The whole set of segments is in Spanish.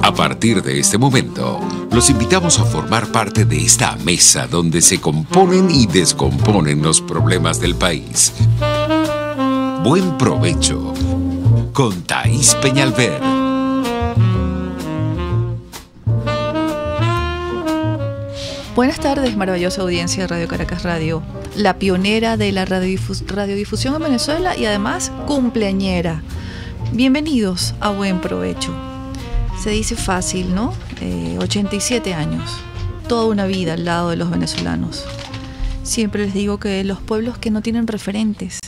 A partir de este momento, los invitamos a formar parte de esta mesa donde se componen y descomponen los problemas del país. Buen provecho con Thaís Peñalver. Buenas tardes, maravillosa audiencia de Radio Caracas Radio, la pionera de la radiodifusión en Venezuela y además cumpleañera. Bienvenidos a Buen Provecho. Se dice fácil, ¿no? 87 años, toda una vida al lado de los venezolanos. Siempre les digo que los pueblos que no tienen referentes,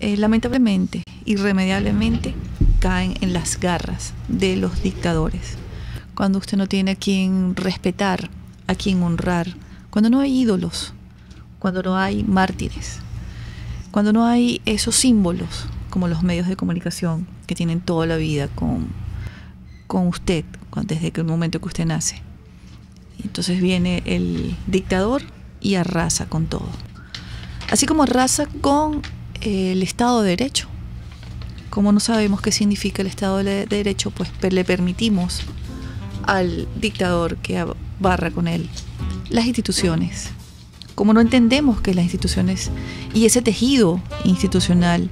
lamentablemente, irremediablemente, caen en las garras de los dictadores. Cuando usted no tiene a quien respetar, a quien honrar, cuando no hay ídolos, cuando no hay mártires, cuando no hay esos símbolos como los medios de comunicación que tienen toda la vida con usted, desde el momento que usted nace. Entonces viene el dictador y arrasa con todo. Así como arrasa con el Estado de Derecho. Como no sabemos qué significa el Estado de Derecho, pues le permitimos al dictador que barra con él las instituciones. Como no entendemos que las instituciones y ese tejido institucional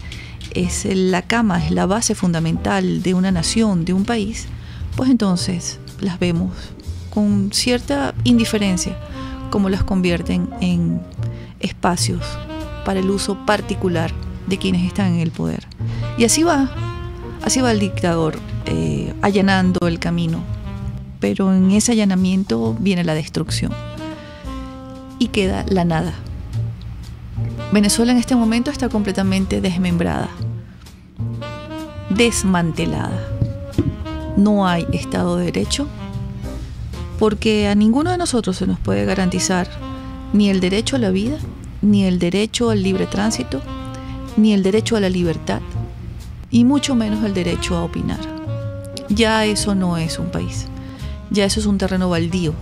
es la cama, es la base fundamental de una nación, de un país, pues entonces las vemos con cierta indiferencia, como las convierten en espacios para el uso particular de quienes están en el poder. Y así va el dictador allanando el camino. Pero en ese allanamiento viene la destrucción y queda la nada. Venezuela en este momento está completamente desmembrada, desmantelada. No hay Estado de Derecho porque a ninguno de nosotros se nos puede garantizar ni el derecho a la vida, ni el derecho al libre tránsito, ni el derecho a la libertad, y mucho menos el derecho a opinar. Ya eso no es un país. Ya eso es un terreno baldío,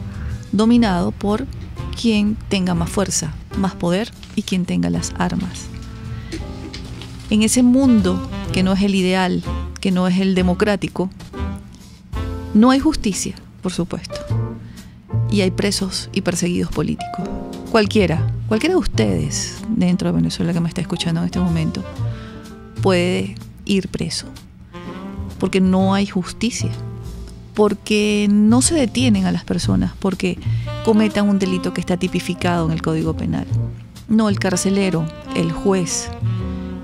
dominado por quien tenga más fuerza, más poder y quien tenga las armas. En ese mundo que no es el ideal, que no es el democrático, no hay justicia, por supuesto. Y hay presos y perseguidos políticos. Cualquiera de ustedes dentro de Venezuela que me está escuchando en este momento puede ir preso. Porque no hay justicia. Porque no se detienen a las personas porque cometan un delito que está tipificado en el Código Penal. No, el carcelero, el juez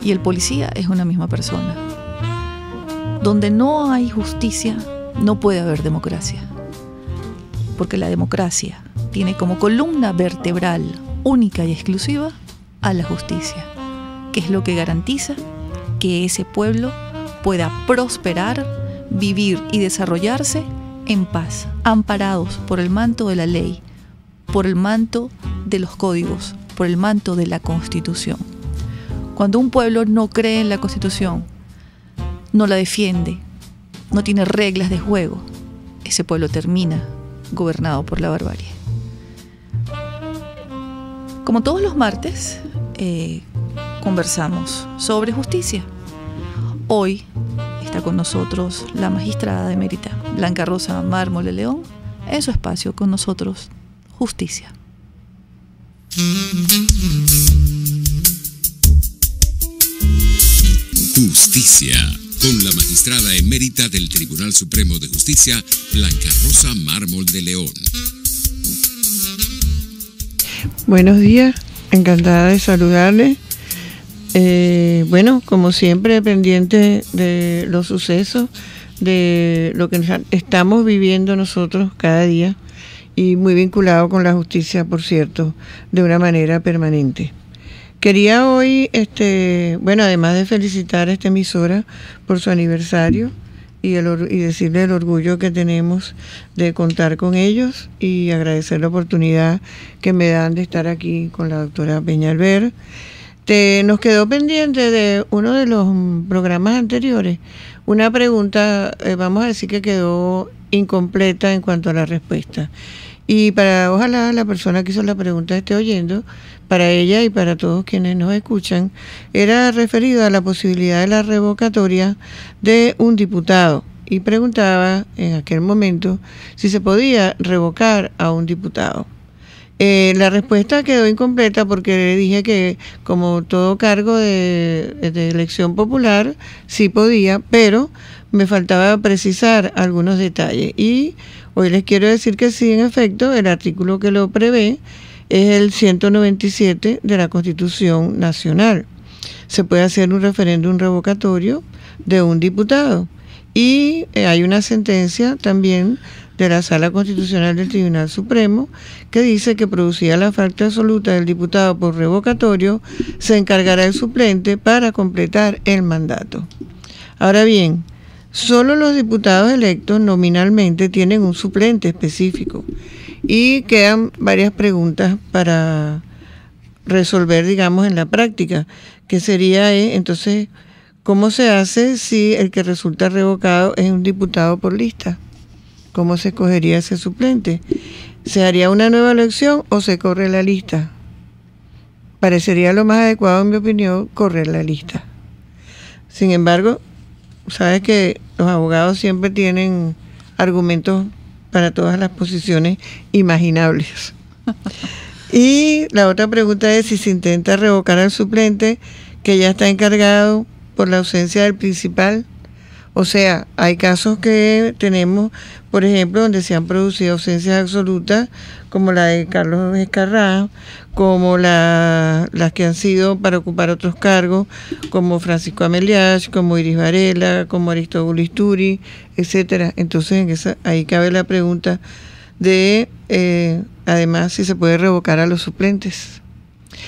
y el policía es una misma persona. Donde no hay justicia, no puede haber democracia. Porque la democracia tiene como columna vertebral única y exclusiva a la justicia, que es lo que garantiza que ese pueblo pueda prosperar, vivir y desarrollarse en paz, amparados por el manto de la ley, por el manto de los códigos, por el manto de la Constitución. Cuando un pueblo no cree en la Constitución, no la defiende, no tiene reglas de juego, ese pueblo termina gobernado por la barbarie. Como todos los martes, conversamos sobre justicia. Hoy está con nosotros la magistrada emérita Blanca Rosa Mármol de León en su espacio con nosotros, Justicia. Justicia, con la magistrada emérita del Tribunal Supremo de Justicia, Blanca Rosa Mármol de León. Buenos días, encantada de saludarles. Bueno, como siempre, pendiente de los sucesos, de lo que estamos viviendo nosotros cada día y muy vinculado con la justicia, por cierto, de una manera permanente. Quería hoy, además de felicitar a esta emisora por su aniversario y decirle el orgullo que tenemos de contar con ellos y agradecer la oportunidad que me dan de estar aquí con la doctora Peñalver. Nos quedó pendiente de uno de los programas anteriores una pregunta, vamos a decir que quedó incompleta en cuanto a la respuesta. Y ojalá la persona que hizo la pregunta esté oyendo, para ella y para todos quienes nos escuchan, era referido a la posibilidad de la revocatoria de un diputado y preguntaba en aquel momento si se podía revocar a un diputado. La respuesta quedó incompleta porque le dije que como todo cargo de elección popular sí podía, pero me faltaba precisar algunos detalles. Y hoy les quiero decir que sí, en efecto, el artículo que lo prevé es el 197 de la Constitución Nacional. Se puede hacer un referéndum revocatorio de un diputado. Y hay una sentencia también de la Sala Constitucional del Tribunal Supremo que dice que producida la falta absoluta del diputado por revocatorio, se encargará el suplente para completar el mandato. Ahora bien, solo los diputados electos nominalmente tienen un suplente específico y quedan varias preguntas para resolver, digamos, en la práctica, que sería entonces, ¿cómo se hace si el que resulta revocado es un diputado por lista? ¿Cómo se escogería ese suplente? ¿Se haría una nueva elección o se corre la lista? Parecería lo más adecuado, en mi opinión, correr la lista. Sin embargo, sabes que los abogados siempre tienen argumentos para todas las posiciones imaginables. Y la otra pregunta es si se intenta revocar al suplente que ya está encargado por la ausencia del principal. O sea, hay casos que tenemos, por ejemplo, donde se han producido ausencias absolutas, como la de Carlos Escarrá, como las que han sido para ocupar otros cargos, como Francisco Ameliach, como Iris Varela, como Aristóbulo Isturi, etcétera. Entonces, ahí cabe la pregunta de, además, si se puede revocar a los suplentes.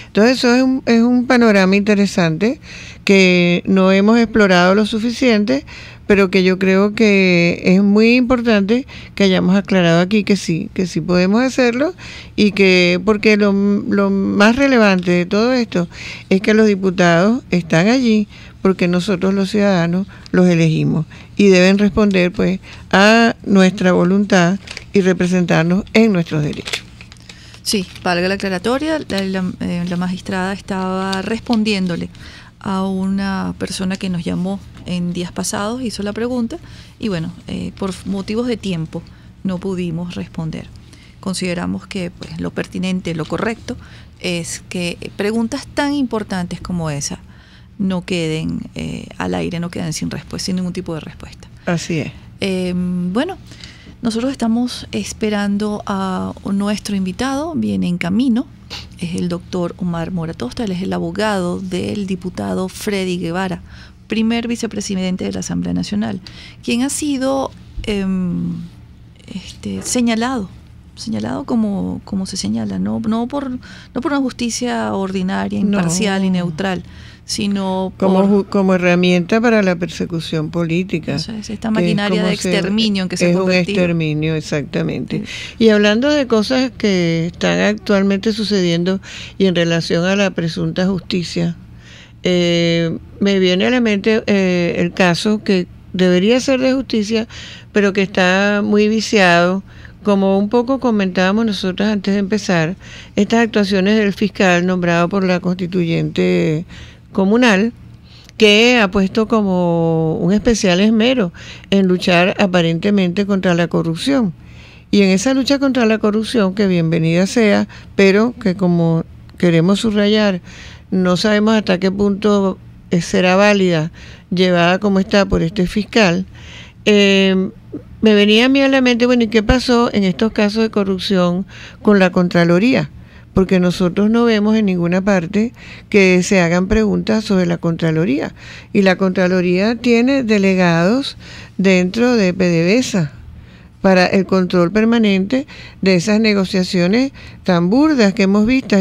Entonces, eso es un panorama interesante que no hemos explorado lo suficiente, pero que yo creo que es muy importante que hayamos aclarado aquí que sí podemos hacerlo, y que porque lo más relevante de todo esto es que los diputados están allí porque nosotros los ciudadanos los elegimos y deben responder pues a nuestra voluntad y representarnos en nuestros derechos. Sí, valga la aclaratoria, la magistrada estaba respondiéndole a una persona que nos llamó en días pasados, hizo la pregunta y bueno, por motivos de tiempo no pudimos responder. Consideramos que pues, lo pertinente, lo correcto es que preguntas tan importantes como esa no queden al aire, no queden sin respuesta, sin ningún tipo de respuesta. Así es. Bueno, nosotros estamos esperando a nuestro invitado, viene en camino, es el doctor Omar Moratosta, él es el abogado del diputado Freddy Guevara, primer vicepresidente de la Asamblea Nacional, quien ha sido señalado como se señala, no por una justicia ordinaria, imparcial y neutral, sino como herramienta para la persecución política. Entonces, esta maquinaria de exterminio en que se ha convertido. Es un exterminio, exactamente. Y hablando de cosas que están actualmente sucediendo y en relación a la presunta justicia, me viene a la mente el caso que debería ser de justicia, pero que está muy viciado, como un poco comentábamos nosotros antes de empezar, estas actuaciones del fiscal nombrado por la constituyente comunal, que ha puesto como un especial esmero en luchar aparentemente contra la corrupción. Y en esa lucha contra la corrupción, que bienvenida sea, pero que como queremos subrayar, no sabemos hasta qué punto será válida, llevada como está por este fiscal, me venía a mí a la mente, bueno, ¿y qué pasó en estos casos de corrupción con la Contraloría? Porque nosotros no vemos en ninguna parte que se hagan preguntas sobre la Contraloría. Y la Contraloría tiene delegados dentro de PDVSA para el control permanente de esas negociaciones tan burdas que hemos visto.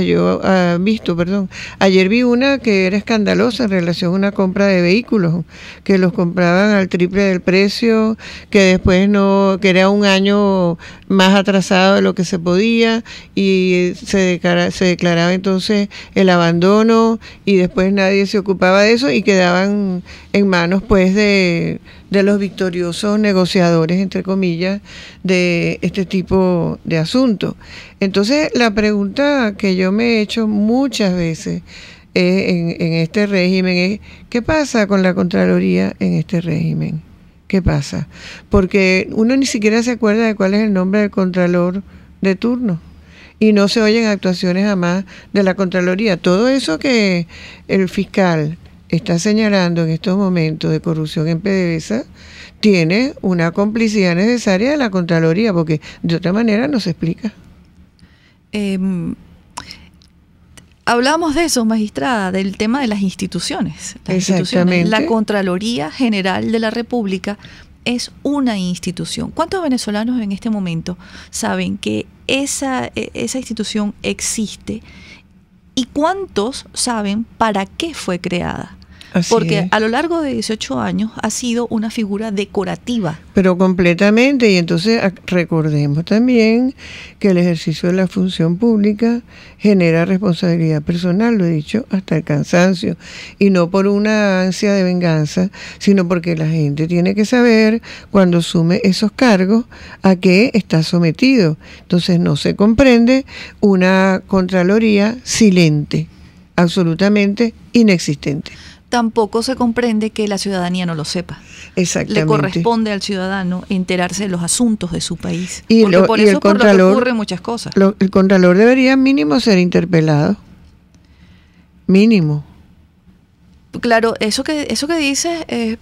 Ayer vi una que era escandalosa en relación a una compra de vehículos, que los compraban al triple del precio, que después que era un año más atrasado de lo que se podía, y se declaraba entonces el abandono, y después nadie se ocupaba de eso y quedaban en manos pues de los victoriosos negociadores, entre comillas, de este tipo de asuntos. Entonces, la pregunta que yo me he hecho muchas veces en este régimen es, ¿qué pasa con la Contraloría en este régimen? ¿Qué pasa? Porque uno ni siquiera se acuerda de cuál es el nombre del contralor de turno. Y no se oyen actuaciones jamás de la Contraloría. Todo eso que el fiscal está señalando en estos momentos de corrupción en PDVSA tiene una complicidad necesaria de la Contraloría, porque de otra manera no se explica. Hablamos de eso, magistrada, del tema de las instituciones. Exactamente. La Contraloría General de la República es una institución. ¿Cuántos venezolanos en este momento saben que esa institución existe? ¿Y cuántos saben para qué fue creada? Porque a lo largo de 18 años ha sido una figura decorativa. Pero completamente, y entonces recordemos también que el ejercicio de la función pública genera responsabilidad personal, lo he dicho hasta el cansancio, y no por una ansia de venganza, sino porque la gente tiene que saber cuando asume esos cargos a qué está sometido. Entonces no se comprende una Contraloría silente, absolutamente inexistente. Tampoco se comprende que la ciudadanía no lo sepa. Exactamente. Le corresponde al ciudadano enterarse de los asuntos de su país. Y porque por eso por lo que ocurren muchas cosas. El Contralor debería mínimo ser interpelado. Mínimo. Claro, eso que dices es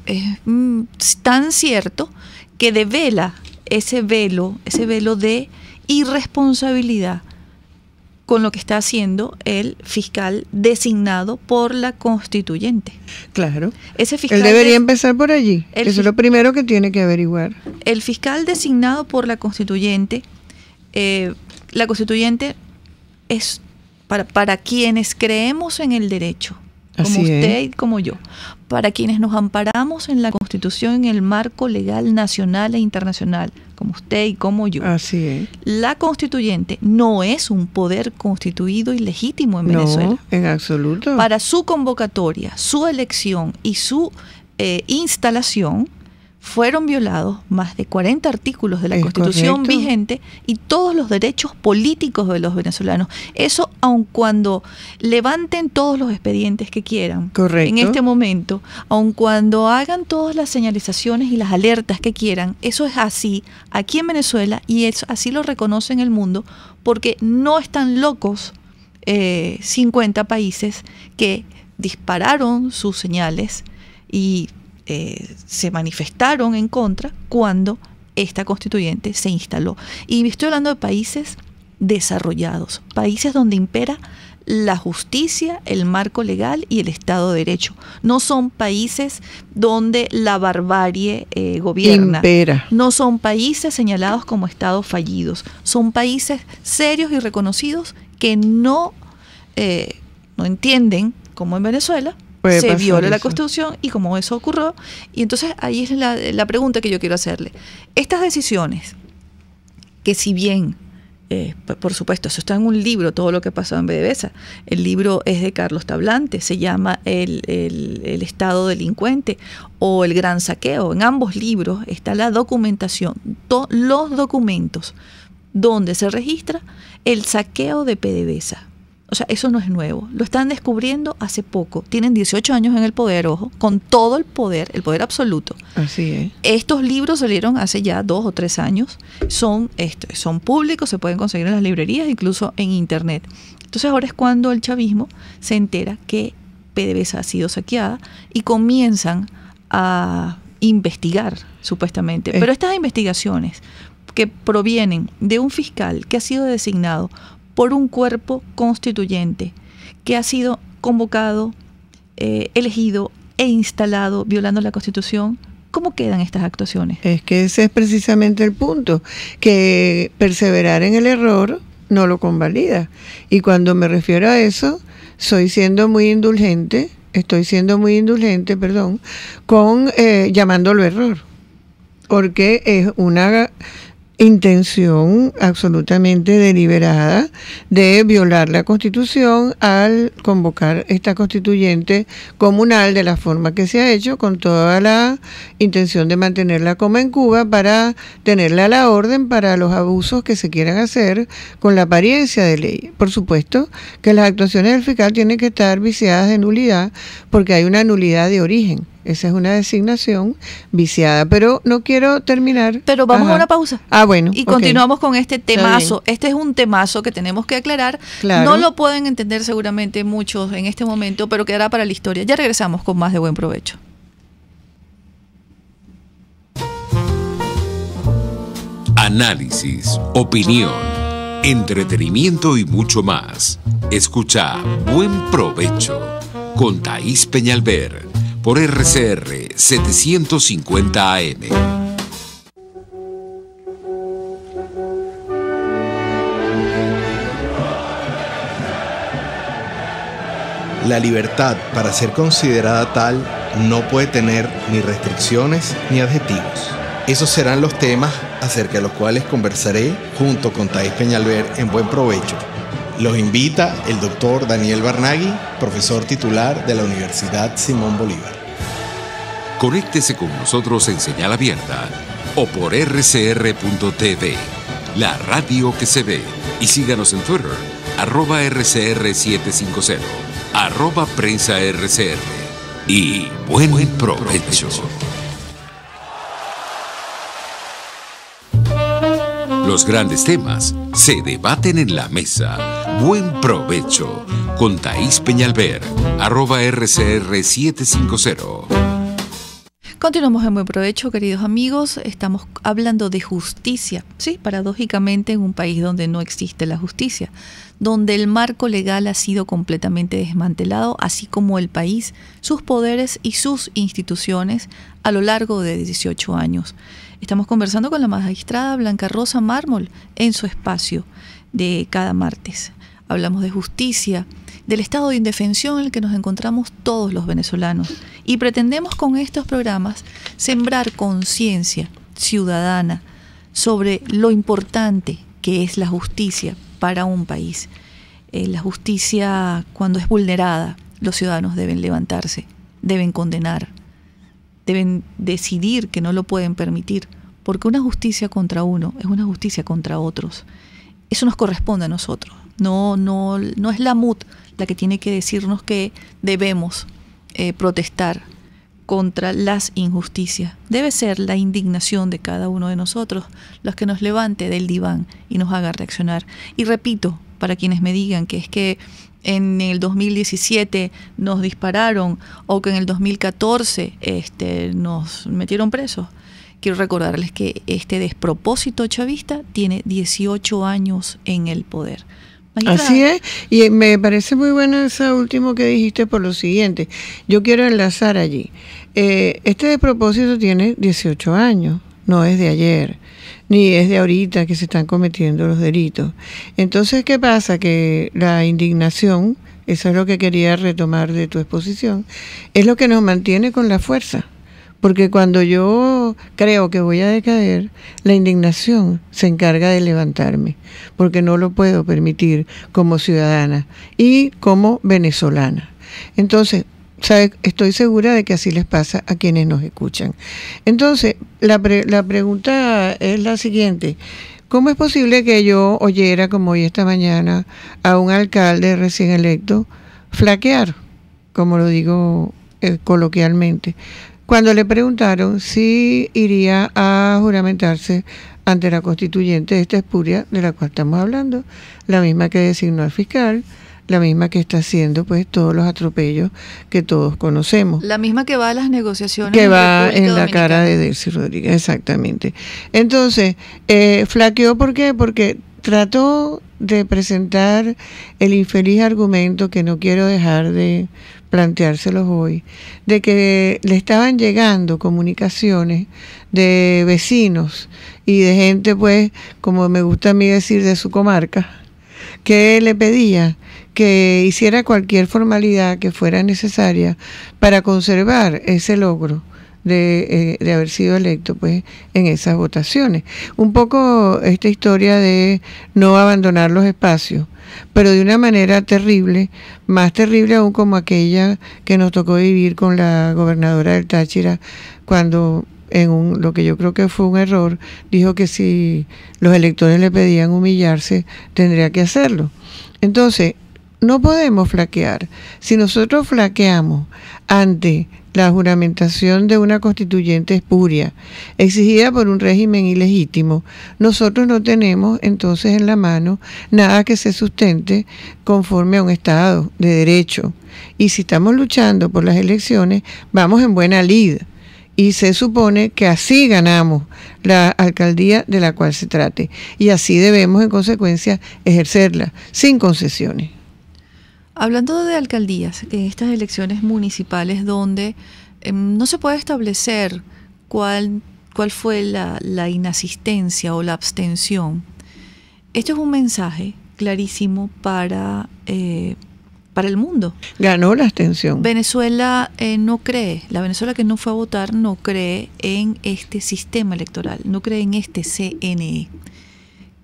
tan cierto que devela ese velo de irresponsabilidad con lo que está haciendo el fiscal designado por la Constituyente. Claro. Ese fiscal él debería empezar por allí. Eso es lo primero que tiene que averiguar. El fiscal designado por la Constituyente, la Constituyente es para quienes creemos en el derecho, como Así usted es. y como yo, para quienes nos amparamos en la Constitución, en el marco legal nacional e internacional, como usted y como yo. Así es. La Constituyente no es un poder constituido y legítimo en Venezuela. No, en absoluto. Para su convocatoria, su elección y su instalación, fueron violados más de 40 artículos de la Constitución correcto. vigente y todos los derechos políticos de los venezolanos. Eso aun cuando levanten todos los expedientes que quieran. Correcto. En este momento, aun cuando hagan todas las señalizaciones y las alertas que quieran, eso es así aquí en Venezuela y así lo reconoce en el mundo, porque no están locos 50 países que dispararon sus señales y se manifestaron en contra cuando esta constituyente se instaló. Y estoy hablando de países desarrollados, países donde impera la justicia, el marco legal y el Estado de Derecho. No son países donde la barbarie gobierna. Impera. No son países señalados como estados fallidos. Son países serios y reconocidos que no entienden, como en Venezuela, se viola la Constitución y como eso ocurrió. Y entonces ahí es la pregunta que yo quiero hacerle. Estas decisiones, que si bien, por supuesto, eso está en un libro, todo lo que pasó en PDVSA, el libro es de Carlos Tablante, se llama el Estado Delincuente o El Gran Saqueo. En ambos libros está la documentación, los documentos donde se registra el saqueo de PDVSA. O sea, eso no es nuevo. Lo están descubriendo hace poco. Tienen 18 años en el poder, ojo, con todo el poder absoluto. Así es. Estos libros salieron hace ya 2 o 3 años. Son públicos, se pueden conseguir en las librerías, incluso en internet. Entonces ahora es cuando el chavismo se entera que PDVSA ha sido saqueada y comienzan a investigar, supuestamente. Pero estas investigaciones que provienen de un fiscal que ha sido designado por un cuerpo constituyente que ha sido convocado, elegido e instalado violando la Constitución, ¿cómo quedan estas actuaciones? Es que ese es precisamente el punto, que perseverar en el error no lo convalida. Y cuando me refiero a eso, estoy siendo muy indulgente, con llamándolo error, porque es una intención absolutamente deliberada de violar la Constitución al convocar esta constituyente comunal de la forma que se ha hecho, con toda la intención de mantenerla como en Cuba para tenerla a la orden para los abusos que se quieran hacer con la apariencia de ley. Por supuesto que las actuaciones del fiscal tienen que estar viciadas de nulidad porque hay una nulidad de origen. esa es una designación viciada, pero no quiero terminar. Pero vamos a una pausa. Bueno. Y continuamos con este temazo. Este es un temazo que tenemos que aclarar. Claro. No lo pueden entender seguramente muchos en este momento, pero quedará para la historia. Ya regresamos con más de Buen Provecho. Análisis, opinión, entretenimiento y mucho más. Escucha Buen Provecho con Thaís Peñalver por RCR 750 AM. La libertad, para ser considerada tal, no puede tener ni restricciones ni adjetivos. Esos serán los temas acerca de los cuales conversaré junto con Thaís Peñalver en Buen Provecho. Los invita el doctor Daniel Barnaghi, profesor titular de la Universidad Simón Bolívar. Conéctese con nosotros en señal abierta o por rcr.tv, la radio que se ve. Y síganos en Twitter, @RCR750, @PrensaRCR. Y buen provecho. Los grandes temas se debaten en la mesa. Buen Provecho con Thaís Peñalver, @RCR750. Continuamos en Buen Provecho, queridos amigos. Estamos hablando de justicia, sí, paradójicamente en un país donde no existe la justicia, donde el marco legal ha sido completamente desmantelado, así como el país, sus poderes y sus instituciones a lo largo de 18 años. Estamos conversando con la magistrada Blanca Rosa Mármol en su espacio de cada martes. Hablamos de justicia, del estado de indefensión en el que nos encontramos todos los venezolanos, y pretendemos con estos programas sembrar conciencia ciudadana sobre lo importante que es la justicia para un país. La justicia, cuando es vulnerada, los ciudadanos deben levantarse, deben condenar, deben decidir que no lo pueden permitir, porque una justicia contra uno es una justicia contra otros. Eso nos corresponde a nosotros. No es la MUT la que tiene que decirnos que debemos protestar contra las injusticias. Debe ser la indignación de cada uno de nosotros los que nos levante del diván y nos haga reaccionar. Y repito, para quienes me digan que es que en el 2017 nos dispararon o que en el 2014 nos metieron presos, quiero recordarles que este despropósito chavista tiene 18 años en el poder. Así es, y me parece muy bueno eso último que dijiste por lo siguiente. Yo quiero enlazar allí. Este despropósito tiene 18 años, no es de ayer, ni es de ahorita que se están cometiendo los delitos. Entonces, ¿qué pasa? Que la indignación, eso es lo que quería retomar de tu exposición, es lo que nos mantiene con la fuerza. Porque cuando yo creo que voy a decaer, la indignación se encarga de levantarme, porque no lo puedo permitir como ciudadana y como venezolana. Entonces, estoy segura de que así les pasa a quienes nos escuchan. Entonces, la pregunta es la siguiente. ¿Cómo es posible que yo oyera, como hoy esta mañana, a un alcalde recién electo flaquear, como lo digo coloquialmente, cuando le preguntaron si iría a juramentarse ante la constituyente de esta espuria de la cual estamos hablando, la misma que designó al fiscal, la misma que está haciendo pues todos los atropellos que todos conocemos? La misma que va a las negociaciones. Que va en la cara de Delcy Rodríguez, exactamente. Entonces, flaqueó, ¿por qué? Porque trató de presentar el infeliz argumento, que no quiero dejar de planteárselos hoy, de que le estaban llegando comunicaciones de vecinos y de gente, pues, como me gusta a mí decir, de su comarca, que le pedía que hiciera cualquier formalidad que fuera necesaria para conservar ese logro de haber sido electo pues en esas votaciones. Un poco esta historia de no abandonar los espacios, pero de una manera terrible, más terrible aún como aquella que nos tocó vivir con la gobernadora del Táchira, cuando en lo que yo creo que fue un error, dijo que si los electores le pedían humillarse, tendría que hacerlo. Entonces, no podemos flaquear. Si nosotros flaqueamos ante la juramentación de una constituyente espuria, exigida por un régimen ilegítimo, nosotros no tenemos entonces en la mano nada que se sustente conforme a un Estado de derecho. Y si estamos luchando por las elecciones, vamos en buena lid. Y se supone que así ganamos la alcaldía de la cual se trate. Y así debemos, en consecuencia, ejercerla, sin concesiones. Hablando de alcaldías, en estas elecciones municipales donde no se puede establecer cuál fue la inasistencia o la abstención, esto es un mensaje clarísimo para el mundo. Ganó la abstención. Venezuela no cree, la Venezuela que no fue a votar no cree en este sistema electoral, no cree en este CNE.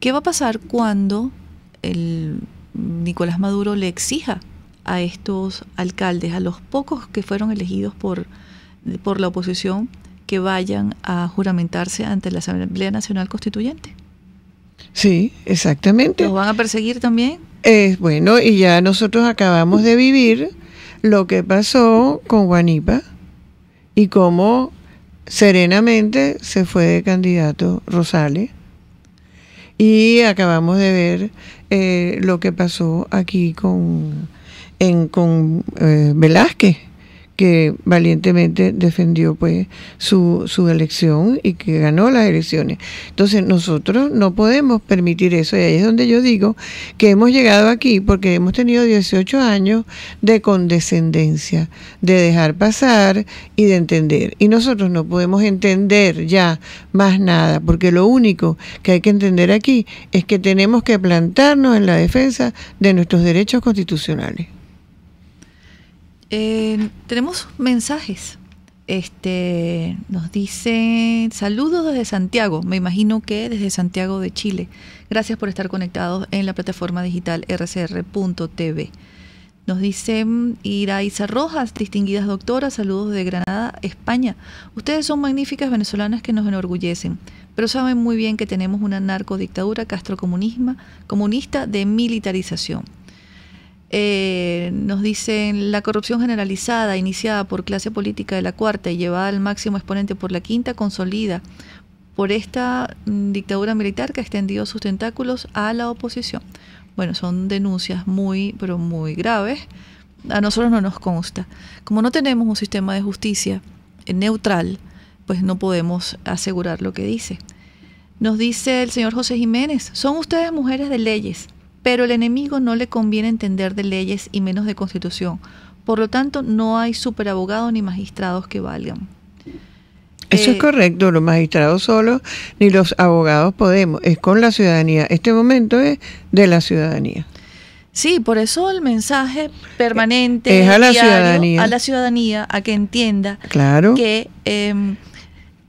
¿Qué va a pasar cuando Nicolás Maduro le exija a estos alcaldes, a los pocos que fueron elegidos por la oposición, que vayan a juramentarse ante la Asamblea Nacional Constituyente? Sí, exactamente. ¿Los van a perseguir también? Bueno, y ya nosotros acabamos de vivir lo que pasó con Guanipa y cómo serenamente se fue de candidato Rosales. Y acabamos de ver lo que pasó aquí con Velázquez, que valientemente defendió pues su elección y que ganó las elecciones. Entonces nosotros no podemos permitir eso, y ahí es donde yo digo que hemos llegado aquí porque hemos tenido 18 años de condescendencia, de dejar pasar y de entender. Y nosotros no podemos entender ya más nada, porque lo único que hay que entender aquí es que tenemos que plantarnos en la defensa de nuestros derechos constitucionales. Tenemos mensajes. Nos dicen saludos desde Santiago, me imagino que desde Santiago de Chile. Gracias por estar conectados en la plataforma digital rcr.tv. Nos dicen Iraiza Rojas, distinguidas doctoras, saludos de Granada, España. Ustedes son magníficas venezolanas que nos enorgullecen, pero saben muy bien que tenemos una narcodictadura comunista de militarización. Nos dicen la corrupción generalizada iniciada por clase política de la cuarta y llevada al máximo exponente por la quinta consolida por esta dictadura militar que ha extendido sus tentáculos a la oposición. Bueno, son denuncias pero muy graves. A nosotros no nos consta. Como no tenemos un sistema de justicia neutral, pues no podemos asegurar lo que dice. Nos dice el señor José Jiménez, son ustedes mujeres de leyes, pero el enemigo no le conviene entender de leyes y menos de constitución. Por lo tanto, no hay superabogados ni magistrados que valgan. Eso es correcto, los magistrados solos ni los abogados podemos, es con la ciudadanía. Este momento es de la ciudadanía. Sí, por eso el mensaje permanente es a la ciudadanía, a que entienda claro. Que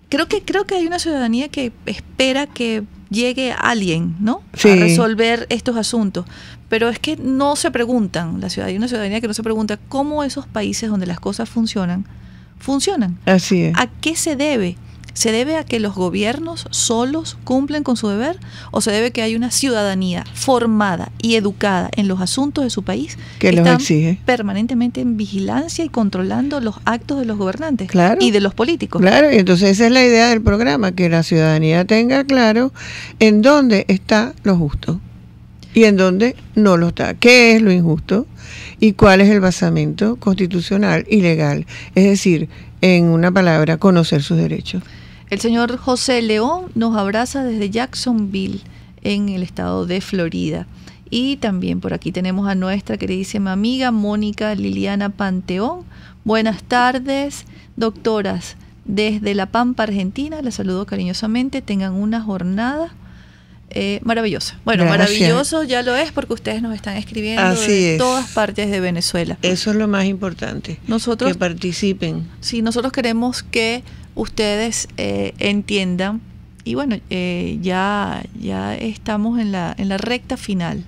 creo que hay una ciudadanía que espera que llegue alguien, ¿no? Sí. A resolver estos asuntos. Pero es que no se preguntan, hay una ciudadanía que no se pregunta cómo esos países donde las cosas funcionan. Así es. ¿A qué se debe? ¿Se debe a que los gobiernos solos cumplen con su deber? ¿O se debe a que hay una ciudadanía formada y educada en los asuntos de su país que los exige permanentemente en vigilancia y controlando los actos de los gobernantes claro. y de los políticos? Claro, y entonces esa es la idea del programa, que la ciudadanía tenga claro en dónde está lo justo y en dónde no lo está. ¿Qué es lo injusto? ¿Y cuál es el basamento constitucional y legal? Es decir, en una palabra, conocer sus derechos. El señor José León nos abraza desde Jacksonville, en el estado de Florida. Y también por aquí tenemos a nuestra queridísima amiga Mónica Liliana Panteón. Buenas tardes, doctoras. Desde La Pampa, Argentina, les saludo cariñosamente. Tengan una jornada maravillosa. Bueno, gracias. Maravilloso ya lo es porque ustedes nos están escribiendo de todas partes de Venezuela. Eso es lo más importante, que participen. Sí, nosotros queremos que ustedes entiendan y bueno, ya estamos en la recta final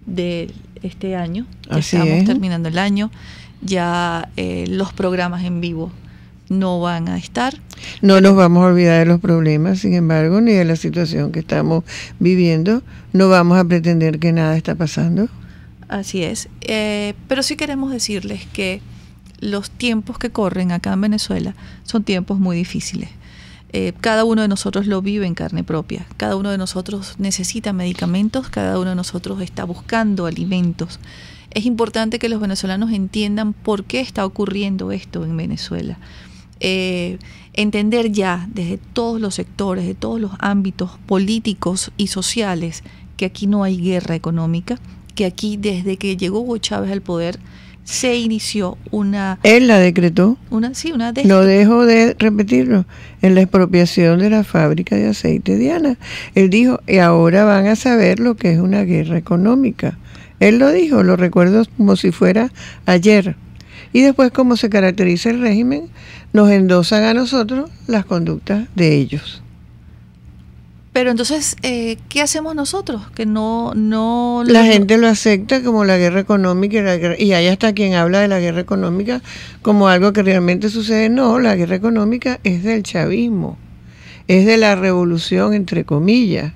de este año. Estamos terminando el año. Ya los programas en vivo no van a estar. No nos vamos a olvidar de los problemas, sin embargo, ni de la situación que estamos viviendo. No vamos a pretender que nada está pasando. Así es. Pero sí queremos decirles que los tiempos que corren acá en Venezuela son tiempos muy difíciles. Cada uno de nosotros lo vive en carne propia, cada uno de nosotros necesita medicamentos, cada uno de nosotros está buscando alimentos. Es importante que los venezolanos entiendan por qué está ocurriendo esto en Venezuela. Entender ya desde todos los sectores, de todos los ámbitos políticos y sociales, que aquí no hay guerra económica, que aquí desde que llegó Hugo Chávez al poder se inició una... Él la decretó. No dejo de repetirlo. En la expropiación de la fábrica de aceite Diana. Él dijo, y ahora van a saber lo que es una guerra económica. Él lo dijo, lo recuerdo como si fuera ayer. Y después, como se caracteriza el régimen, nos endosan a nosotros las conductas de ellos. Pero entonces, ¿qué hacemos nosotros? Que no la gente lo acepta como la guerra económica y hay hasta quien habla de la guerra económica como algo que realmente sucede. No, la guerra económica es del chavismo, es de la revolución, entre comillas,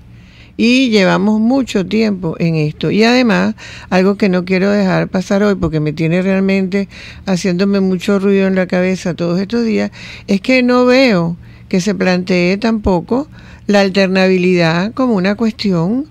y llevamos mucho tiempo en esto. Y además, algo que no quiero dejar pasar hoy porque me tiene realmente haciéndome mucho ruido en la cabeza todos estos días, es que no veo que se plantee tampoco la alternabilidad como una cuestión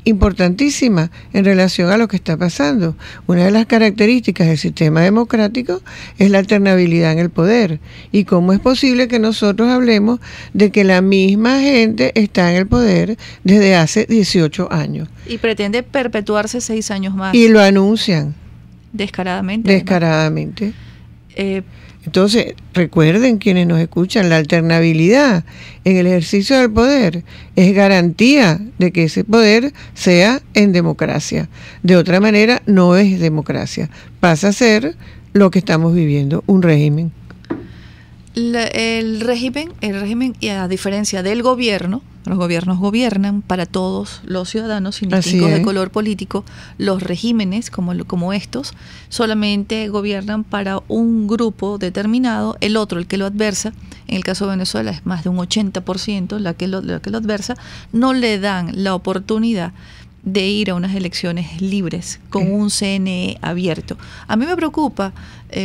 importantísima en relación a lo que está pasando. Una de las características del sistema democrático es la alternabilidad en el poder. ¿Y cómo es posible que nosotros hablemos de que la misma gente está en el poder desde hace 18 años? Y pretende perpetuarse 6 años más. Y lo anuncian. Descaradamente. Descaradamente. Entonces, recuerden quienes nos escuchan, la alternabilidad en el ejercicio del poder es garantía de que ese poder sea en democracia. De otra manera, no es democracia. Pasa a ser lo que estamos viviendo, un régimen. El régimen, y a diferencia del gobierno, los gobiernos gobiernan para todos los ciudadanos sin distingo de color político. Los regímenes como estos solamente gobiernan para un grupo determinado. El otro, el que lo adversa, en el caso de Venezuela es más de un 80% la que lo adversa, no le dan la oportunidad de ir a unas elecciones libres con un CNE abierto. A mí me preocupa,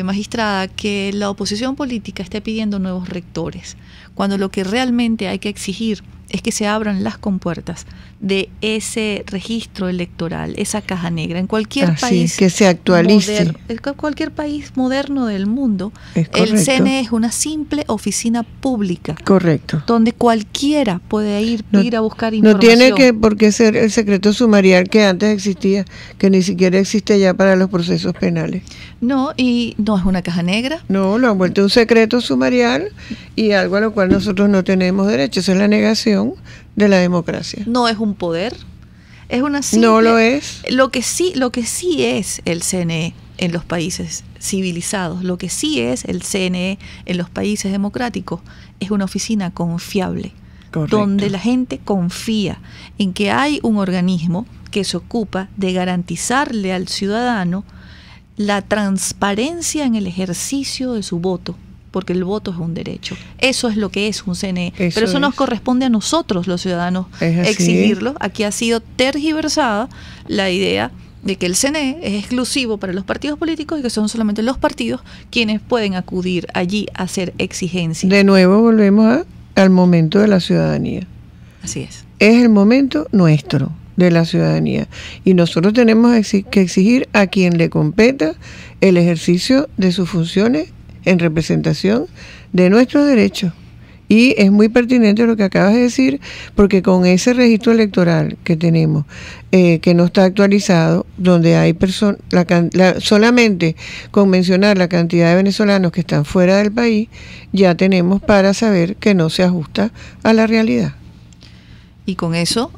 magistrada, que la oposición política esté pidiendo nuevos rectores, cuando lo que realmente hay que exigir es que se abran las compuertas de ese registro electoral, esa caja negra. En cualquier país que se actualice. Cualquier país moderno del mundo, el CNE es una simple oficina pública. Correcto. Donde cualquiera puede ir a buscar información. No tiene por qué ser el secreto sumarial que antes existía, que ni siquiera existe ya para los procesos penales. No, y no es una caja negra. No, lo han vuelto un secreto sumarial y algo a lo cual nosotros no tenemos derecho. Esa es la negación de la democracia. No es un poder, es una simple... No lo es. Lo que sí es el CNE en los países civilizados, lo que sí es el CNE en los países democráticos, es una oficina confiable. Correcto. Donde la gente confía en que hay un organismo que se ocupa de garantizarle al ciudadano la transparencia en el ejercicio de su voto, porque el voto es un derecho. Eso es lo que es un CNE. Pero eso nos corresponde a nosotros, los ciudadanos, exigirlo. Aquí ha sido tergiversada la idea de que el CNE es exclusivo para los partidos políticos y que son solamente los partidos quienes pueden acudir allí a hacer exigencias. De nuevo volvemos al momento de la ciudadanía. Así es. Es el momento nuestro de la ciudadanía y nosotros tenemos que exigir a quien le competa el ejercicio de sus funciones en representación de nuestros derechos. Y es muy pertinente lo que acabas de decir, porque con ese registro electoral que tenemos, que no está actualizado, donde hay personas, solamente con mencionar la cantidad de venezolanos que están fuera del país, ya tenemos para saber que no se ajusta a la realidad. Y con eso,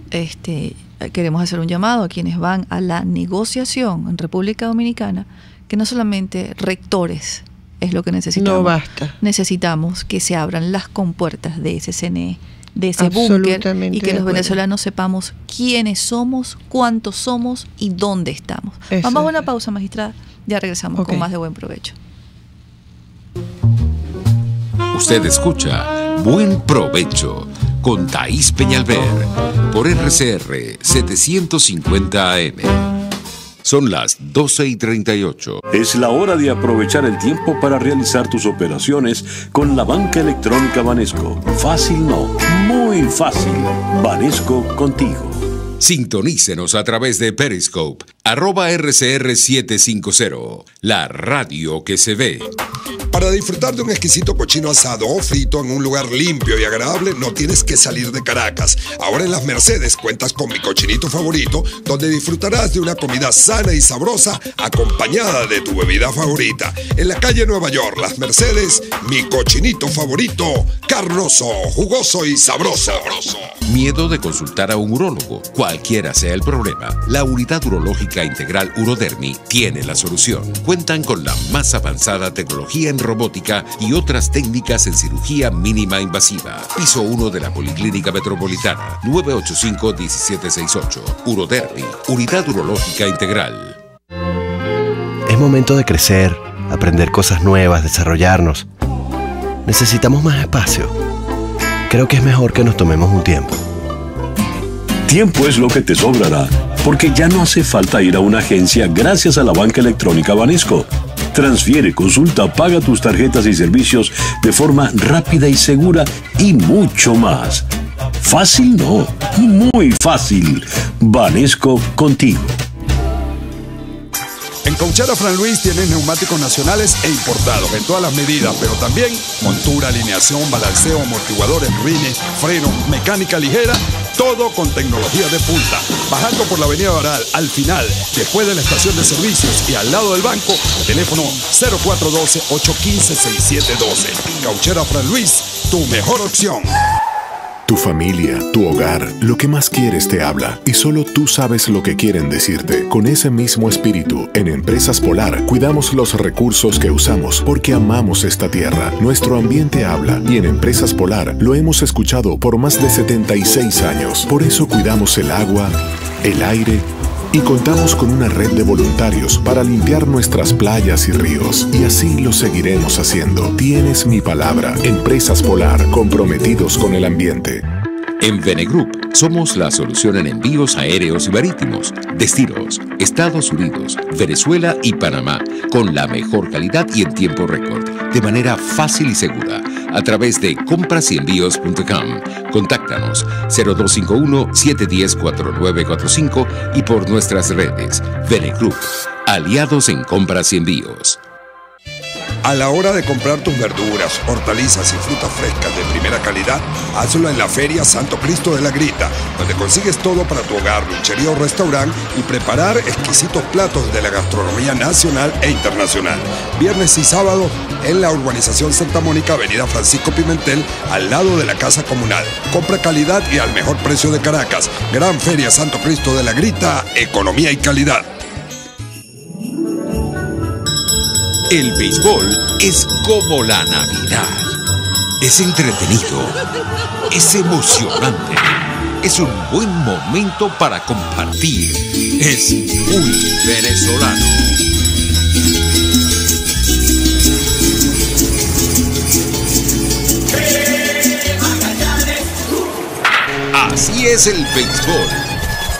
queremos hacer un llamado a quienes van a la negociación en República Dominicana, que no solamente rectores es lo que necesitamos. No basta. Necesitamos que se abran las compuertas de ese CNE, de ese búnker, y que los venezolanos sepamos quiénes somos, cuántos somos y dónde estamos. Vamos a una pausa, magistrada. Ya regresamos con más de Buen Provecho. Usted escucha Buen Provecho con Thaís Peñalver por RCR 750 AM. Son las 12:38. Es la hora de aprovechar el tiempo para realizar tus operaciones con la banca electrónica Banesco. Fácil no, muy fácil. Banesco contigo. Sintonícenos a través de Periscope, @RCR750, la radio que se ve. Para disfrutar de un exquisito cochino asado o frito en un lugar limpio y agradable, no tienes que salir de Caracas. Ahora en Las Mercedes cuentas con Mi Cochinito Favorito, donde disfrutarás de una comida sana y sabrosa acompañada de tu bebida favorita. En la calle Nueva York, Las Mercedes, Mi Cochinito Favorito, carnoso, jugoso y sabroso. ¿Miedo de consultar a un urólogo? Cualquiera sea el problema, la Unidad Urológica Integral Urodermi tiene la solución. Cuentan con la más avanzada tecnología en robótica y otras técnicas en cirugía mínima invasiva. Piso 1 de la Policlínica Metropolitana, 985-1768. Urodermi, Unidad Urológica Integral. Es momento de crecer, aprender cosas nuevas, desarrollarnos. Necesitamos más espacio. Creo que es mejor que nos tomemos un tiempo. Tiempo es lo que te sobrará, porque ya no hace falta ir a una agencia gracias a la banca electrónica Banesco. Transfiere, consulta, paga tus tarjetas y servicios de forma rápida y segura y mucho más. Fácil no, muy fácil. Banesco contigo. En Cauchera Fran Luis tienes neumáticos nacionales e importados en todas las medidas, pero también montura, alineación, balanceo, amortiguadores, rines, frenos, mecánica ligera, todo con tecnología de punta. Bajando por la avenida Baral, al final, después de la estación de servicios y al lado del banco, teléfono 0412-815-6712. Cauchera Fran Luis, tu mejor opción. Tu familia, tu hogar, lo que más quieres te habla y solo tú sabes lo que quieren decirte. Con ese mismo espíritu, en Empresas Polar cuidamos los recursos que usamos porque amamos esta tierra. Nuestro ambiente habla y en Empresas Polar lo hemos escuchado por más de 76 años. Por eso cuidamos el agua, el aire y contamos con una red de voluntarios para limpiar nuestras playas y ríos. Y así lo seguiremos haciendo. Tienes mi palabra. Empresas Polar, comprometidos con el ambiente. En Venegroup somos la solución en envíos aéreos y marítimos, destinos, Estados Unidos, Venezuela y Panamá, con la mejor calidad y en tiempo récord, de manera fácil y segura, a través de comprasyenvíos.com. Contáctanos 0251-710-4945 y por nuestras redes. Venegroup, aliados en compras y envíos. A la hora de comprar tus verduras, hortalizas y frutas frescas de primera calidad, hazlo en la Feria Santo Cristo de la Grita, donde consigues todo para tu hogar, luchería o restaurante y preparar exquisitos platos de la gastronomía nacional e internacional. Viernes y sábado en la urbanización Santa Mónica, avenida Francisco Pimentel, al lado de la Casa Comunal. Compra calidad y al mejor precio de Caracas. Gran Feria Santo Cristo de la Grita, economía y calidad. El béisbol es como la Navidad. Es entretenido, es emocionante, es un buen momento para compartir, es muy venezolano. Así es el béisbol.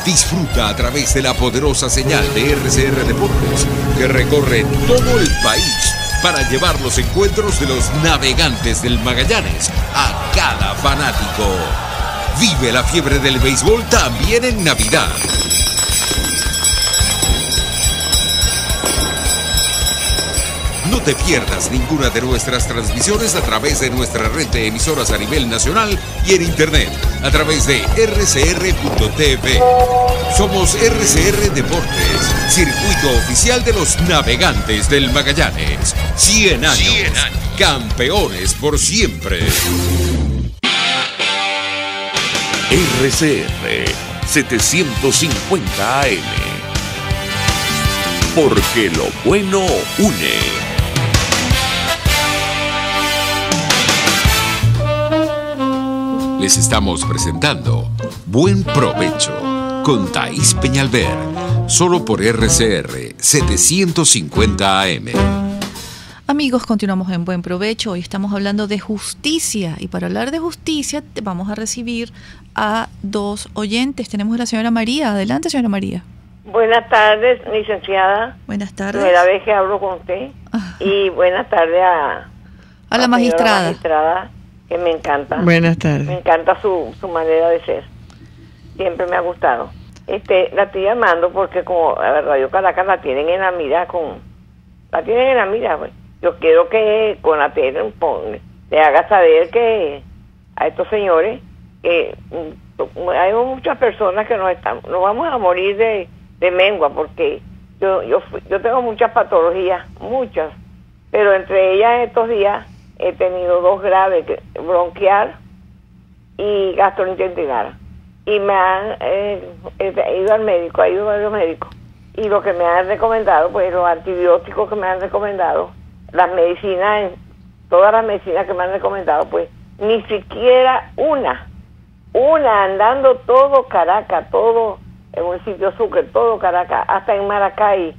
Disfruta a través de la poderosa señal de RCR Deportes, que recorre todo el país para llevar los encuentros de los navegantes del Magallanes a cada fanático. Vive la fiebre del béisbol también en Navidad. No te pierdas ninguna de nuestras transmisiones a través de nuestra red de emisoras a nivel nacional y en internet a través de rcr.tv. Somos RCR Deportes, circuito oficial de los navegantes del Magallanes. 100 años, campeones por siempre. RCR 750 AM. Porque lo bueno une. Les estamos presentando Buen Provecho con Thaís Peñalver, solo por RCR 750 AM. Amigos, continuamos en Buen Provecho. Hoy estamos hablando de justicia y para hablar de justicia vamos a recibir a dos oyentes. Tenemos a la señora María. Adelante, señora María. Buenas tardes, licenciada. Buenas tardes. Primera vez que hablo con usted. Y buenas tardes a la magistrada. Magistrada, que me encanta. Buenas tardes. Me encanta su manera de ser. Siempre me ha gustado. La estoy llamando porque como Radio Caracas la tienen en la mira pues. Yo quiero que Conatel le haga saber que a estos señores que hay muchas personas que nos vamos a morir de mengua, porque yo tengo muchas patologías, muchas, pero entre ellas estos días he tenido 2 graves, bronquial y gastrointestinal, y me han ido al médico, ha ido varios médicos, y lo que me han recomendado, pues los antibióticos que me han recomendado, las medicinas, todas las medicinas que me han recomendado, pues ni siquiera una andando todo Caracas, todo el municipio Sucre, todo Caracas, hasta en Maracay,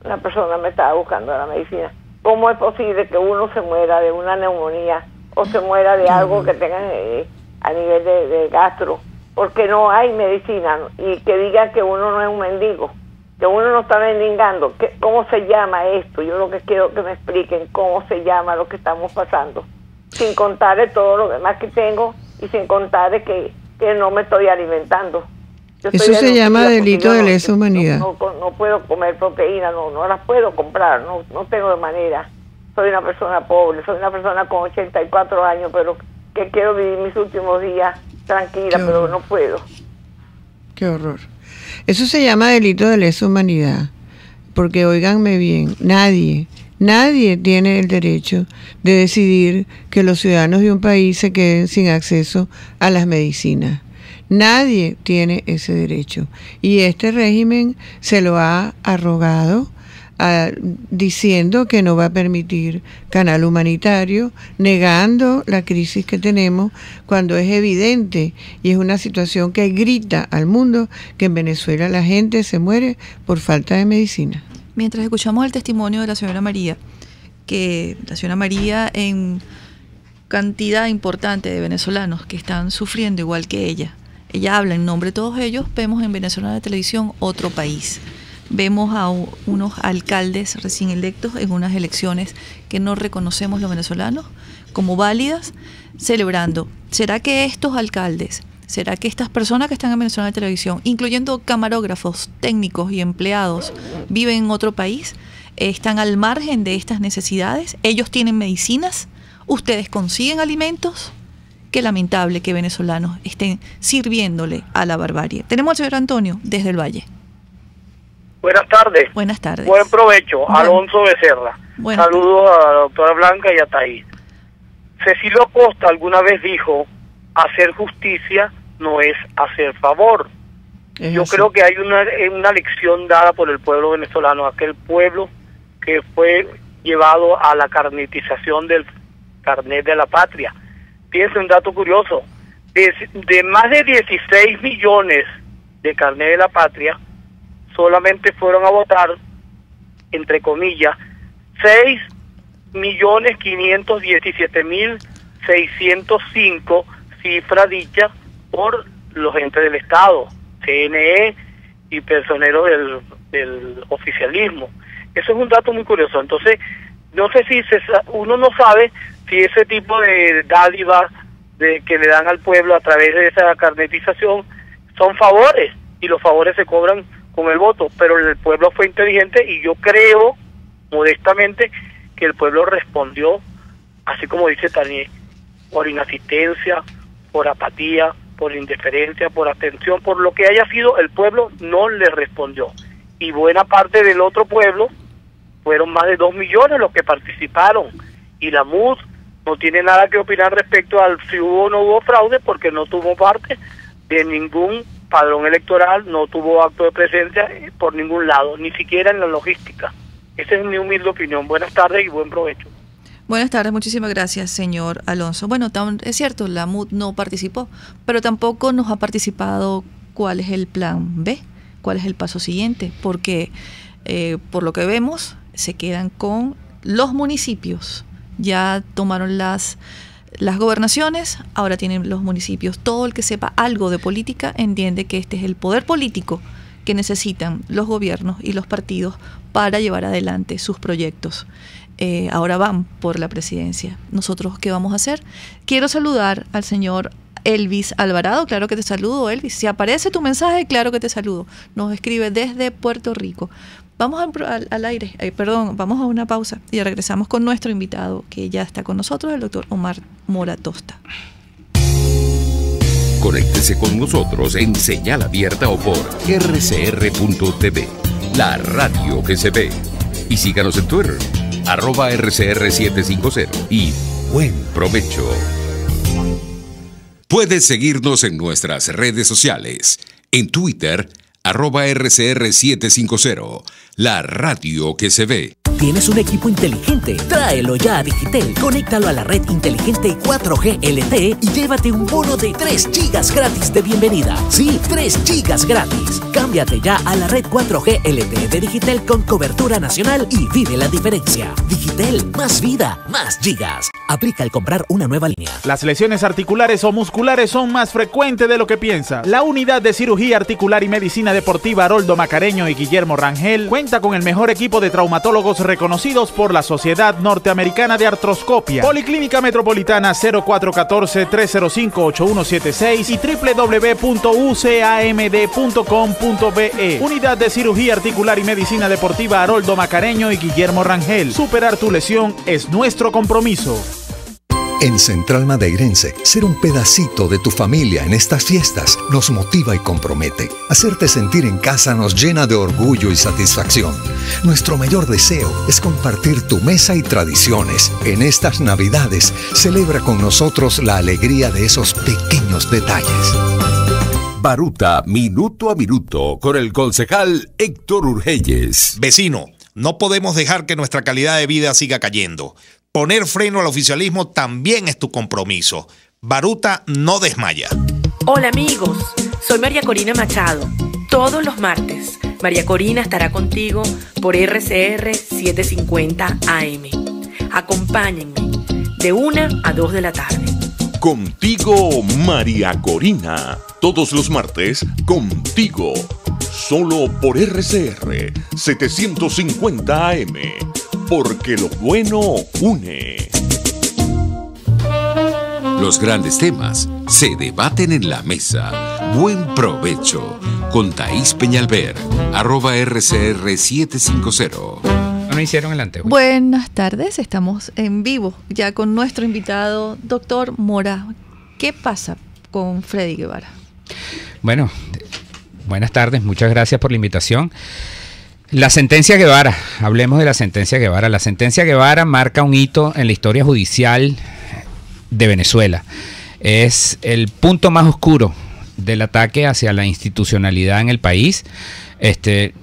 una persona me estaba buscando la medicina. ¿Cómo es posible que uno se muera de una neumonía o se muera de algo que tenga a nivel de gastro? Porque no hay medicina, y que digan que uno no es un mendigo, que uno no está mendigando. ¿Cómo se llama esto? Yo lo que quiero que me expliquen cómo se llama lo que estamos pasando, sin contar de todo lo demás que tengo y sin contar de que no me estoy alimentando. Eso se llama delito de lesa humanidad. No puedo comer proteína, no las puedo comprar, no tengo de manera. Soy una persona pobre, soy una persona con 84 años, pero que quiero vivir mis últimos días tranquila, pero no puedo. Qué horror. Eso se llama delito de lesa humanidad, porque óiganme bien, nadie tiene el derecho de decidir que los ciudadanos de un país se queden sin acceso a las medicinas. Nadie tiene ese derecho. Y este régimen se lo ha arrogado diciendo que no va a permitir canal humanitario, negando la crisis que tenemos, cuando es evidente y es una situación que grita al mundo que en Venezuela la gente se muere por falta de medicina. Mientras escuchamos el testimonio de la señora María, que la señora María, en cantidad importante de venezolanos que están sufriendo igual que ella habla en nombre de todos ellos, vemos en Venezuela de Televisión otro país. Vemos a unos alcaldes recién electos en unas elecciones que no reconocemos los venezolanos como válidas, celebrando. ¿Será que estos alcaldes, será que estas personas que están en Venezuela de Televisión, incluyendo camarógrafos, técnicos y empleados, viven en otro país? ¿Están al margen de estas necesidades? ¿Ellos tienen medicinas? ¿Ustedes consiguen alimentos? Qué lamentable que venezolanos estén sirviéndole a la barbarie. Tenemos al señor Antonio desde el Valle. Buenas tardes. Buenas tardes. Buen provecho. Alonso Becerra. Saludos a la doctora Blanca y a Taís. Cecilio Acosta alguna vez dijo, hacer justicia no es hacer favor. Yo creo que hay una lección dada por el pueblo venezolano, aquel pueblo que fue llevado a la carnetización del carnet de la patria. Fíjense un dato curioso, de más de 16 millones de carnet de la patria, solamente fueron a votar, entre comillas, 6.517.605, cifra dicha por los entes del Estado, CNE y personeros del oficialismo. Eso es un dato muy curioso. Entonces, no sé si uno no sabe si ese tipo de dádivas que le dan al pueblo a través de esa carnetización son favores, y los favores se cobran con el voto, pero el pueblo fue inteligente y yo creo, modestamente, que el pueblo respondió, así como dice Tania, por inasistencia, por apatía, por indiferencia, por atención, por lo que haya sido, el pueblo no le respondió. Y buena parte del otro pueblo, fueron más de 2 millones los que participaron, y la MUD no tiene nada que opinar respecto al si hubo o no hubo fraude, porque no tuvo parte de ningún padrón electoral, no tuvo acto de presencia por ningún lado, ni siquiera en la logística. Esa es mi humilde opinión. Buenas tardes y buen provecho. Buenas tardes, muchísimas gracias, señor Alonso. Bueno, es cierto, la MUD no participó, pero tampoco nos ha participado cuál es el plan B, cuál es el paso siguiente, porque por lo que vemos, se quedan con los municipios. Ya tomaron las gobernaciones, ahora tienen los municipios. Todo el que sepa algo de política entiende que este es el poder político que necesitan los gobiernos y los partidos para llevar adelante sus proyectos. Ahora van por la presidencia. ¿Nosotros qué vamos a hacer? Quiero saludar al señor Elvis Alvarado. Claro que te saludo, Elvis. Si aparece tu mensaje, claro que te saludo. Nos escribe desde Puerto Rico. Vamos al aire, vamos a una pausa y regresamos con nuestro invitado que ya está con nosotros, el doctor Omar Mora Tosta. Conéctese con nosotros en señal abierta o por rcr.tv, la radio que se ve. Y síganos en Twitter, @rcr750 y buen provecho. Puedes seguirnos en nuestras redes sociales. En Twitter, @rcr750, la radio que se ve. ¿Tienes un equipo inteligente? Tráelo ya a Digitel. Conéctalo a la red inteligente 4G LTE y llévate un bono de 3 gigas gratis de bienvenida. Sí, 3 gigas gratis. Cámbiate ya a la red 4G LTE de Digitel con cobertura nacional y vive la diferencia. Digitel, más vida, más gigas. Aplica al comprar una nueva línea. Las lesiones articulares o musculares son más frecuentes de lo que piensa. La unidad de cirugía articular y medicina deportiva Haroldo Macareño y Guillermo Rangel cuenta con el mejor equipo de traumatólogos reconocidos por la Sociedad Norteamericana de Artroscopia. Policlínica Metropolitana 0414-305-8176 y www.ucamd.com.be. Unidad de cirugía articular y medicina deportiva Haroldo Macareño y Guillermo Rangel. Superar tu lesión es nuestro compromiso. En Central Madeirense, ser un pedacito de tu familia en estas fiestas nos motiva y compromete. Hacerte sentir en casa nos llena de orgullo y satisfacción. Nuestro mayor deseo es compartir tu mesa y tradiciones. En estas Navidades, celebra con nosotros la alegría de esos pequeños detalles. Baruta, minuto a minuto, con el concejal Héctor Urgelles. Vecino, no podemos dejar que nuestra calidad de vida siga cayendo. Poner freno al oficialismo también es tu compromiso. Baruta no desmaya. Hola amigos, soy María Corina Machado. Todos los martes, María Corina estará contigo por RCR 750 AM. Acompáñenme de 1 a 2 de la tarde. Contigo, María Corina. Todos los martes, contigo. Solo por RCR 750 AM. Porque lo bueno une. Los grandes temas se debaten en la mesa. Buen provecho con Thaís Peñalver, @rcr750. No hicieron el anteojo. Buenas tardes, estamos en vivo ya con nuestro invitado, doctor Mora. ¿Qué pasa con Freddy Guevara? Bueno, buenas tardes, muchas gracias por la invitación. La sentencia Guevara, hablemos de la sentencia Guevara. La sentencia Guevara marca un hito en la historia judicial de Venezuela. Es el punto más oscuro del ataque hacia la institucionalidad en el país.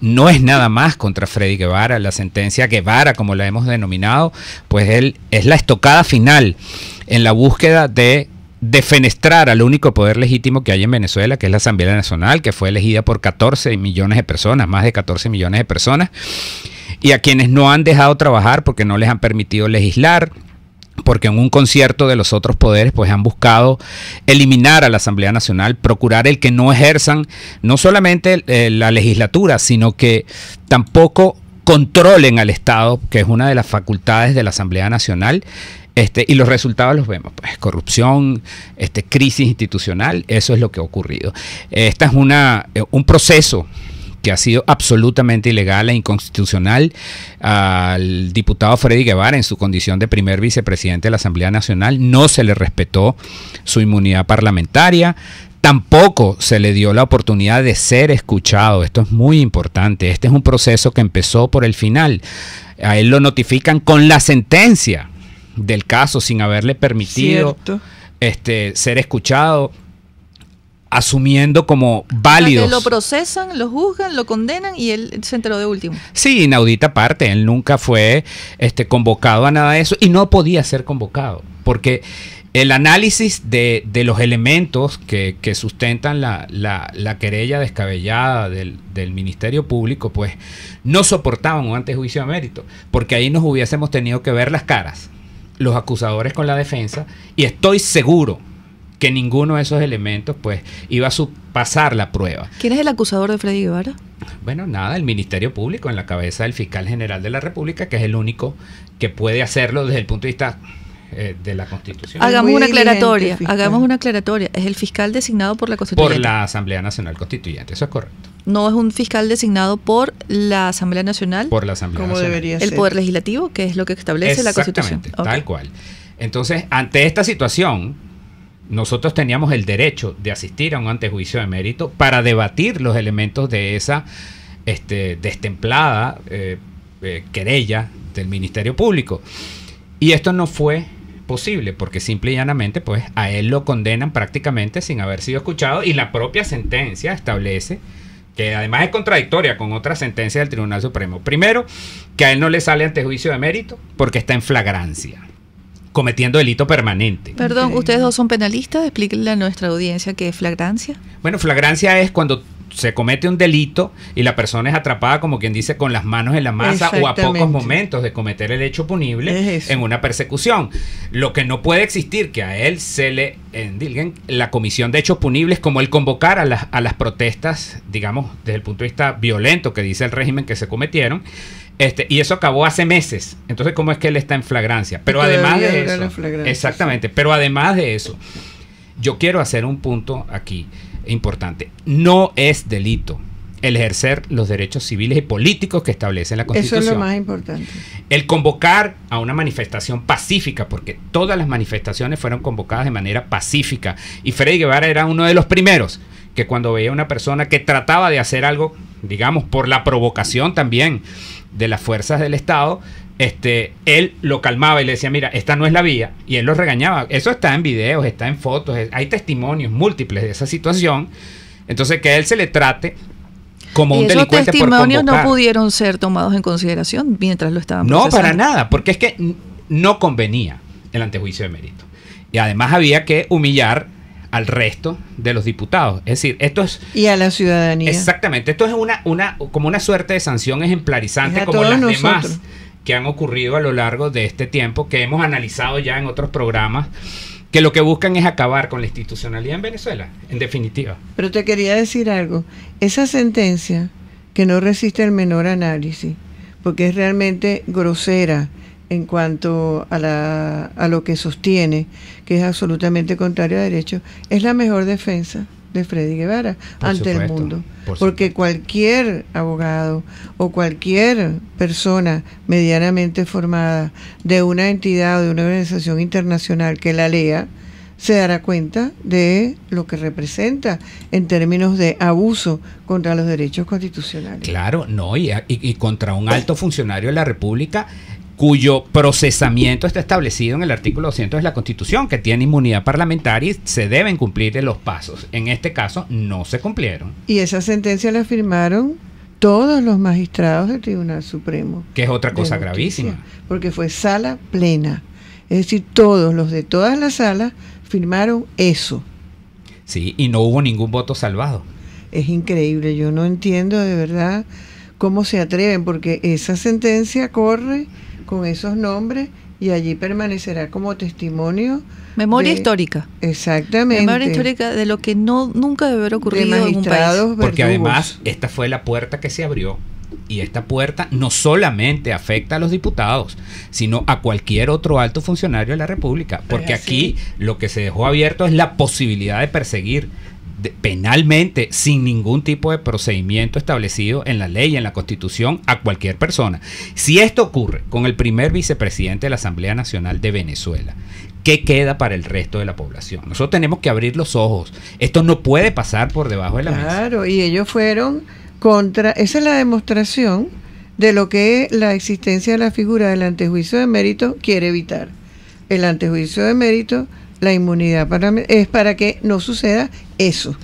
No es nada más contra Freddy Guevara. La sentencia Guevara, como la hemos denominado, pues él es la estocada final en la búsqueda de defenestrar al único poder legítimo que hay en Venezuela, que es la Asamblea Nacional, que fue elegida por 14 millones de personas, más de 14 millones de personas, y a quienes no han dejado trabajar porque no les han permitido legislar, porque en un concierto de los otros poderes pues han buscado eliminar a la Asamblea Nacional, procurar el que no ejerzan no solamente la legislatura, sino que tampoco controlen al Estado, que es una de las facultades de la Asamblea Nacional. Y los resultados los vemos, pues corrupción, crisis institucional, eso es lo que ha ocurrido. Esta es un proceso que ha sido absolutamente ilegal e inconstitucional. Al diputado Freddy Guevara, en su condición de primer vicepresidente de la Asamblea Nacional, no se le respetó su inmunidad parlamentaria. Tampoco se le dio la oportunidad de ser escuchado. Esto es muy importante. Este es un proceso que empezó por el final. A él lo notifican con la sentencia del caso sin haberle permitido ser escuchado, asumiendo como válidos. Lo procesan, lo juzgan, lo condenan y él se enteró de último. Sí, inaudita parte. Él nunca fue convocado a nada de eso y no podía ser convocado porque el análisis de los elementos que sustentan la querella descabellada del Ministerio Público, pues no soportaban un antejuicio de mérito, porque ahí nos hubiésemos tenido que ver las caras, los acusadores con la defensa, y estoy seguro que ninguno de esos elementos pues iba a pasar la prueba. ¿Quién es el acusador de Freddy Guevara? Bueno, nada, el Ministerio Público en la cabeza del Fiscal General de la República, que es el único que puede hacerlo desde el punto de vista de la Constitución. Hagamos una aclaratoria. Es el fiscal designado por la Constituyente. Por la Asamblea Nacional Constituyente, eso es correcto. No es un fiscal designado por la Asamblea Nacional. Por la Asamblea como Nacional. debería ser. El Poder Legislativo, que es lo que establece la Constitución. Exactamente, tal cual. Entonces, ante esta situación, nosotros teníamos el derecho de asistir a un antejuicio de mérito para debatir los elementos de esa destemplada querella del Ministerio Público. Y esto no fue posible porque simple y llanamente pues a él lo condenan prácticamente sin haber sido escuchado, y la propia sentencia establece, que además es contradictoria con otra sentencia del Tribunal Supremo, primero, que a él no le sale antejuicio de mérito porque está en flagrancia, cometiendo delito permanente. Perdón, ustedes dos son penalistas, explíquenle a nuestra audiencia qué es flagrancia. Bueno, flagrancia es cuando se comete un delito y la persona es atrapada, como quien dice, con las manos en la masa o a pocos momentos de cometer el hecho punible en una persecución. Lo que no puede existir, que a él se le endilguen la comisión de hechos punibles, como el convocar a las protestas, digamos, desde el punto de vista violento que dice el régimen que se cometieron, y eso acabó hace meses. Entonces, ¿cómo es que él está en flagrancia? Pero además de eso, exactamente, pero además de eso, yo quiero hacer un punto aquí importante. No es delito el ejercer los derechos civiles y políticos que establece la Constitución. Eso es lo más importante. El convocar a una manifestación pacífica, porque todas las manifestaciones fueron convocadas de manera pacífica, y Freddy Guevara era uno de los primeros que cuando veía una persona que trataba de hacer algo, digamos, por la provocación también de las fuerzas del Estado, él lo calmaba y le decía, mira, esta no es la vía, y él lo regañaba. Eso está en videos, está en fotos, hay testimonios múltiples de esa situación. Entonces, que a él se le trate como un delincuente por convocar. Esos testimonios no pudieron ser tomados en consideración mientras lo estaban procesando. No, para nada, porque es que no convenía el antejuicio de mérito. Y además había que humillar al resto de los diputados. Es decir, esto es... Y a la ciudadanía. Exactamente. Esto es como una suerte de sanción ejemplarizante, como las demás que han ocurrido a lo largo de este tiempo, que hemos analizado ya en otros programas, que lo que buscan es acabar con la institucionalidad en Venezuela, en definitiva. Pero te quería decir algo. Esa sentencia, que no resiste el menor análisis, porque es realmente grosera en cuanto a lo que sostiene, que es absolutamente contrario a derecho, es la mejor defensa de Freddy Guevara ante el mundo. Porque cualquier abogado o cualquier persona medianamente formada de una entidad o de una organización internacional que la lea, se dará cuenta de lo que representa en términos de abuso contra los derechos constitucionales. Claro, no, y contra un alto funcionario de la República cuyo procesamiento está establecido en el artículo 200 de la Constitución, que tiene inmunidad parlamentaria y se deben cumplir los pasos. En este caso no se cumplieron. Y esa sentencia la firmaron todos los magistrados del Tribunal Supremo. Que es otra cosa gravísima. Porque fue sala plena. Es decir, todos los de todas las salas firmaron eso. Sí, y no hubo ningún voto salvado. Es increíble, yo no entiendo de verdad cómo se atreven, porque esa sentencia corre con esos nombres y allí permanecerá como testimonio. Memoria histórica. Exactamente. Memoria histórica de lo que nunca debe haber ocurrido en un país. Porque además esta fue la puerta que se abrió, y esta puerta no solamente afecta a los diputados, sino a cualquier otro alto funcionario de la República, porque aquí lo que se dejó abierto es la posibilidad de perseguir penalmente, sin ningún tipo de procedimiento establecido en la ley, en la Constitución, a cualquier persona. Si esto ocurre con el primer vicepresidente de la Asamblea Nacional de Venezuela, ¿qué queda para el resto de la población? Nosotros tenemos que abrir los ojos. Esto no puede pasar por debajo de la mesa. Claro, y ellos fueron contra... Esa es la demostración de lo que la existencia de la figura del antejuicio de mérito quiere evitar. El antejuicio de mérito, la inmunidad es para que no suceda eso.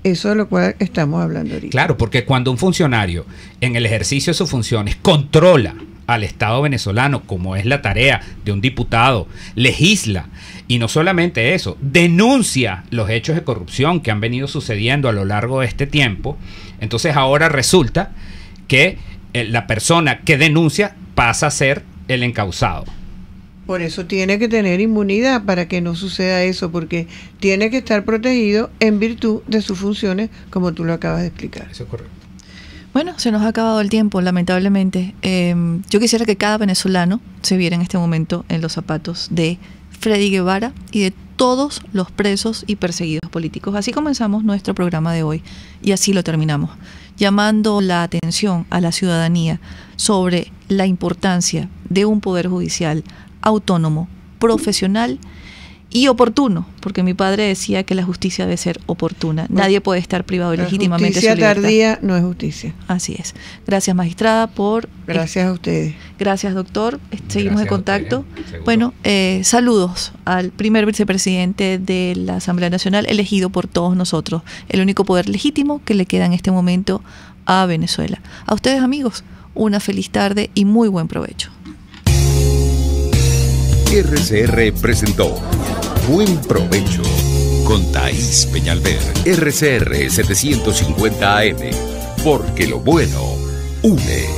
Eso de lo cual estamos hablando ahorita. Claro, porque cuando un funcionario en el ejercicio de sus funciones controla al Estado venezolano, como es la tarea de un diputado, legisla, y no solamente eso, denuncia los hechos de corrupción que han venido sucediendo a lo largo de este tiempo, entonces ahora resulta que la persona que denuncia pasa a ser el encausado. Por eso tiene que tener inmunidad para que no suceda eso, porque tiene que estar protegido en virtud de sus funciones, como tú lo acabas de explicar. Eso es correcto. Bueno, se nos ha acabado el tiempo, lamentablemente. Yo quisiera que cada venezolano se viera en este momento en los zapatos de Freddy Guevara y de todos los presos y perseguidos políticos. Así comenzamos nuestro programa de hoy y así lo terminamos, llamando la atención a la ciudadanía sobre la importancia de un poder judicial autónomo, profesional y oportuno, porque mi padre decía que la justicia debe ser oportuna. Nadie puede estar privado legítimamente de su libertad. Justicia tardía no es justicia. Así es. Gracias, magistrada, por... Gracias a ustedes. Gracias, doctor. Seguimos en contacto. Ustedes, bueno, saludos al primer vicepresidente de la Asamblea Nacional, elegido por todos nosotros, el único poder legítimo que le queda en este momento a Venezuela. A ustedes, amigos, una feliz tarde y muy buen provecho. RCR presentó Buen Provecho con Thaís Peñalver. RCR 750 AM, porque lo bueno une.